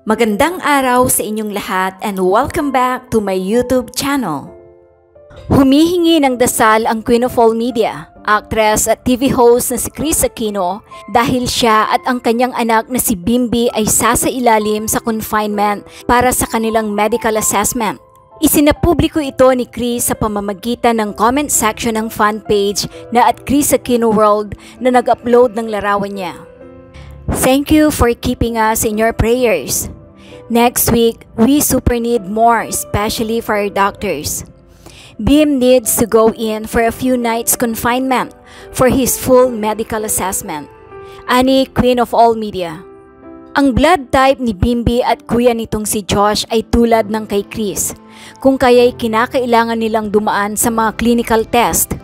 Magandang araw sa inyong lahat and welcome back to my YouTube channel. Humihingi ng dasal ang Queen of All Media, actress at TV host na si Kris Aquino dahil siya at ang kanyang anak na si Bimby ay sasailalim sa confinement para sa kanilang medical assessment. Isinapubliko ito ni Kris sa pamamagitan ng comment section ng fan page na at Kris Aquino World na nag-upload ng larawan niya. Thank you for keeping us in your prayers. Next week, we super need more, especially for our doctors. Bim needs to go in for a few nights confinement for his full medical assessment. Ani, Queen of All Media. Ang blood type ni Bimby at kuya nitong si Josh ay tulad ng kay Kris, kung kaya'y kinakailangan nilang dumaan sa mga clinical test.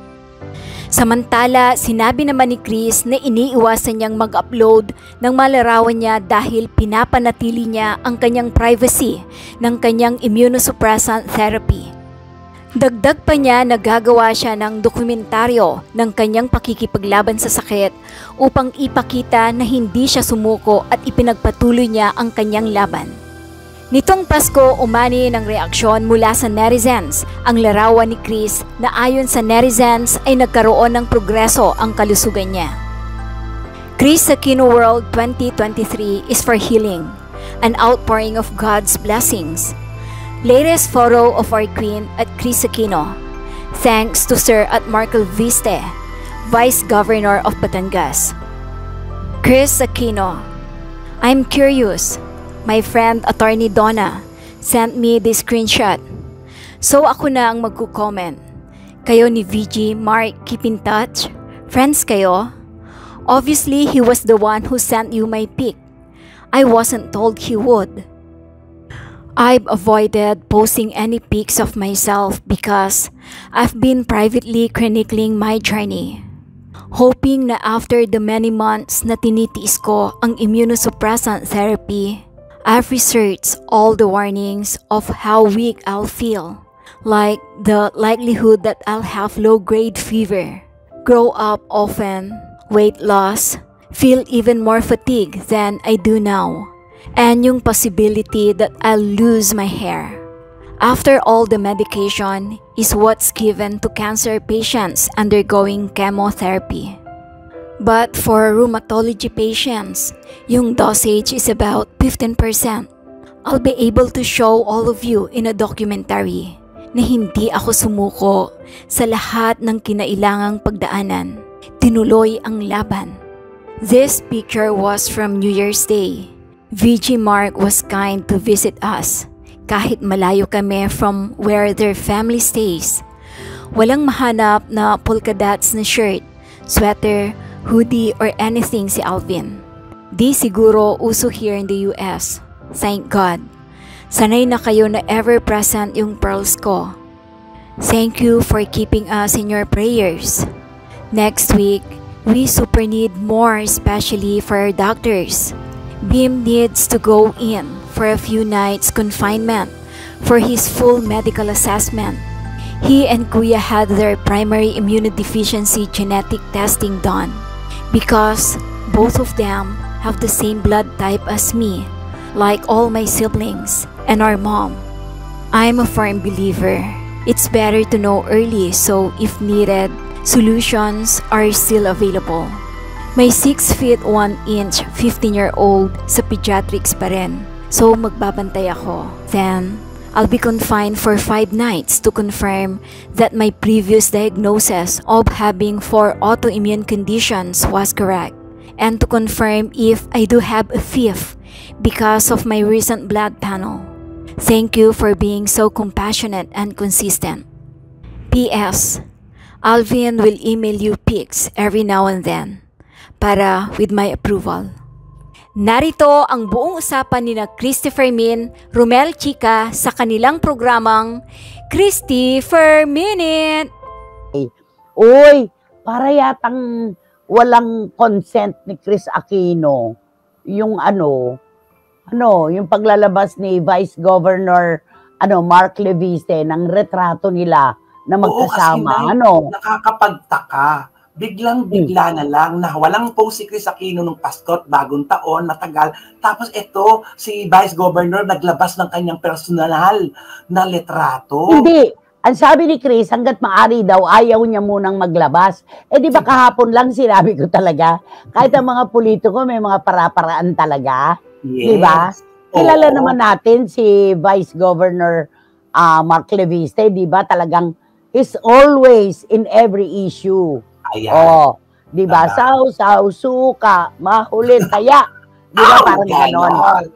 Samantala, sinabi naman ni Kris na iniiwasan niyang mag-upload ng malarawan niya dahil pinapanatili niya ang kanyang privacy ng kanyang immunosuppressant therapy. Dagdag pa niya na gagawa siya ng dokumentaryo ng kanyang pakikipaglaban sa sakit upang ipakita na hindi siya sumuko at ipinagpatuloy niya ang kanyang laban. Nitong Pasko, umani ng reaksyon mula sa netizens ang larawan ni Kris na ayon sa netizens ay nagkaroon ng progreso ang kalusugan niya. Kris Aquino World 2023 is for healing, an outpouring of God's blessings. Latest photo of our Queen at Kris Aquino. Thanks to Sir at Markel Viste, Vice Governor of Batangas. Kris Aquino, I'm curious. My friend Attorney Donna sent me this screenshot. So ako na ang magko-comment. Kayo ni VG Mark keep in touch? Friends kayo? Obviously, he was the one who sent you my pic. I wasn't told he would. I've avoided posting any pics of myself because I've been privately chronicling my journey. Hoping na after the many months na tinitiis ko ang immunosuppressant therapy, I've researched all the warnings of how weak I'll feel, like the likelihood that I'll have low-grade fever, grow up often, weight loss, feel even more fatigue than I do now, and yung possibility that I'll lose my hair. After all, the medication is what's given to cancer patients undergoing chemotherapy. But for rheumatology patients, yung dosage is about 15%. I'll be able to show all of you in a documentary na hindi ako sumuko sa lahat ng kinailangang pagdaanan. Tinuloy ang laban. This picture was from New Year's Day. VG Mark was kind to visit us kahit malayo kami from where their family stays. Walang mahanap na polka dots na shirt, sweater, hoodie or anything si Alvin. Di siguro uso here in the US. Thank God. Sanay na kayo na ever-present yung pearls ko. Thank you for keeping us in your prayers. Next week, we super need more, especially for our doctors. Bim needs to go in for a few nights confinement for his full medical assessment. He and Kuya had their primary immunodeficiency genetic testing done because both of them have the same blood type as me, like all my siblings and our mom. I'm a firm believer. It's better to know early so if needed, solutions are still available. May 6 feet 1 inch 15-year-old sa pediatrics pa rin, so magbabantay ako. Then, I'll be confined for 5 nights to confirm that my previous diagnosis of having 4 autoimmune conditions was correct, and to confirm if I do have a 5th because of my recent blood panel. Thank you for being so compassionate and consistent. P.S. Alvin will email you pics every now and then para with my approval. Narito ang buong usapan ni Christopher Min, Romel Chica sa kanilang programang Christopher Minute. Uy, para yatang walang consent ni Kris Aquino yung yung paglalabas ni Vice Governor Mark Leviste ng retrato nila na magkasama. Oo, kasi nakakapagtaka. biglang-bigla na lang na walang post si Chris Aquino nung Pasko at Bagong Taon, matagal. Tapos ito, si Vice Governor naglabas ng kanyang personal na litrato. Hindi. Ang sabi ni Chris, hanggat maaari daw, ayaw niya munang maglabas. Eh di ba kahapon lang sinabi ko talaga, kahit ang mga politiko may mga para-paraan talaga. Yes. Di ba? Kilala Oo. naman natin si Vice Governor Mark Leviste, di ba? Talagang is always in every issue. Ayan. Oh, di ba? Saw, suka, mahulit, kaya. Di ba? Parang ganon.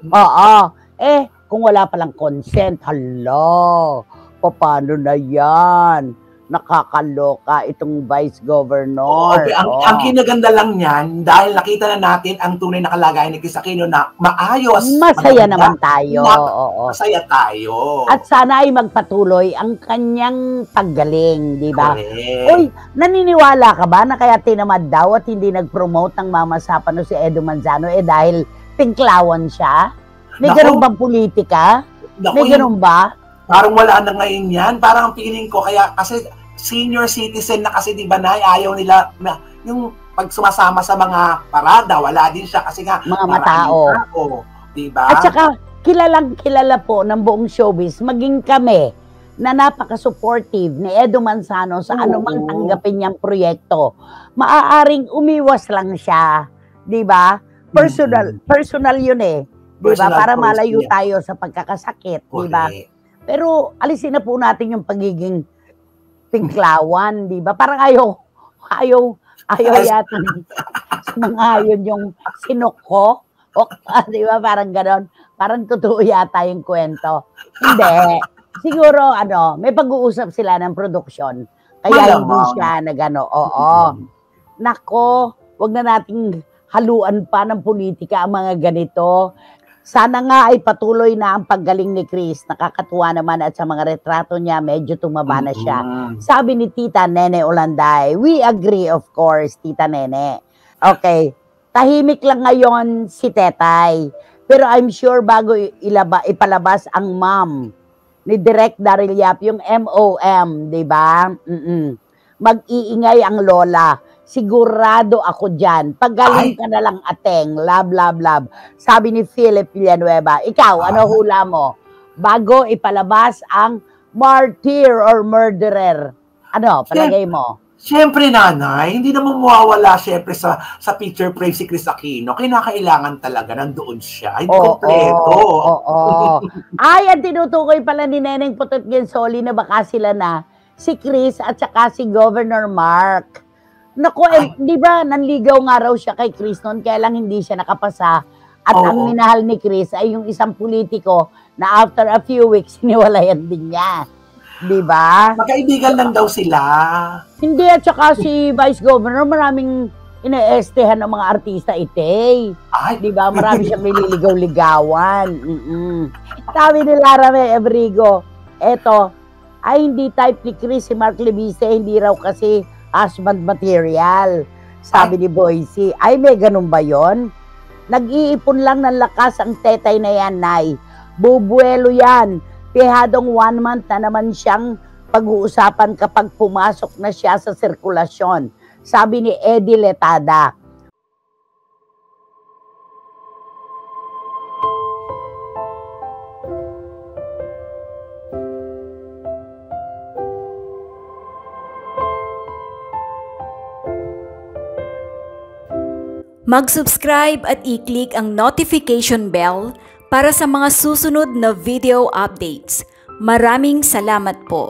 Oo. Eh, kung wala palang consent, hala, paano na yan? Nakakaloka itong Vice Governor. Okay, ang kinaganda lang niyan, dahil nakita na natin ang tunay na kalagayan ni Chris Aquino na maayos. Masaya maganda, naman tayo. Oo. Masaya tayo. At sana ay magpatuloy ang kanyang paggaling, di ba? Correct. Uy, naniniwala ka ba na kaya tinamad daw at hindi nag-promote ng Mama Sapano si Edo Manzano dahil pinklawan siya? May Naku. ganun bang politika? Naku, May ganun ba? Parang wala na ngayon yan. Parang ang feeling ko, kaya kasi senior citizen na kasi, di ba, na ayaw nila, yung pag sumasama sa mga parada, wala din siya kasi nga, Mga matao. Di ba? At saka, kilalang kilala po ng buong showbiz, maging kami, na napaka-supportive ni Edo Manzano sa anumang tanggapin niyang proyekto. Maaaring umiwas lang siya, di ba? Personal yun eh. Di ba? Personal Para choice malayo niya. tayo sa pagkakasakit, di ba? Correct. Pero alisin na po natin yung pagiging pinklawan, di ba? Parang ayaw yata sumangayon yung sinok ko. O, di ba? Parang ganon. Parang totoo yata yung kwento. Hindi. Siguro, may pag-uusap sila ng produksyon. Kaya hindi siya na gano'n. Oo. Nako, wag na nating haluan pa ng politika ang mga ganito. Sana nga ay patuloy na ang paggaling ni Chris. Nakakatuwa naman at sa mga retrato niya, medyo tumaba na siya. Sabi ni Tita Nene Olanday, we agree of course, Tita Nene. Okay, tahimik lang ngayon si Tetay. Pero I'm sure bago ipalabas ang mom ni Direk Daryl Yap, yung MOM, di ba? Mag-iingay ang lola. Sigurado ako dyan. Pagaling ka na lang ateng. Love. Sabi ni Philip Villanueva. Ikaw, ano hula mo? Bago ipalabas ang martyr or murderer. Ano, palagay mo? Siyempre, nanay, hindi naman mawawala siyempre sa picture frame si Chris Aquino. Kinakailangan talaga nandoon siya. Ay, kompleto. Oo. Ay, ang tinutukoy pala ni Neneng Putot Gensoli na baka sila na si Chris at saka si Governor Mark. Naku, di ba, nanligaw nga raw siya kay Chris noon, kaya lang hindi siya nakapasa. At ang minahal ni Chris ay yung isang politiko na after a few weeks, siniwalayan din niya. Di ba? Magkaibigan lang daw sila. Hindi, at saka si Vice Governor, maraming ina-estehan ng mga artista ite. Di ba? Marami siyang nililigaw-ligawan. Sabi ni Lara May Ebrigo, eto, ay hindi type ni Chris si Mark Leviste, hindi raw kasi husband material. Sabi ni Boycie, ay may ganun ba yon? Nag-iipon lang ng lakas ang tetay na yan, Nay. Bubuelo yan. Pihadong 1 month na naman siyang pag-uusapan kapag pumasok na siya sa sirkulasyon. Sabi ni Eddie Letada. Mag-subscribe at i-click ang notification bell para sa mga susunod na video updates. Maraming salamat po.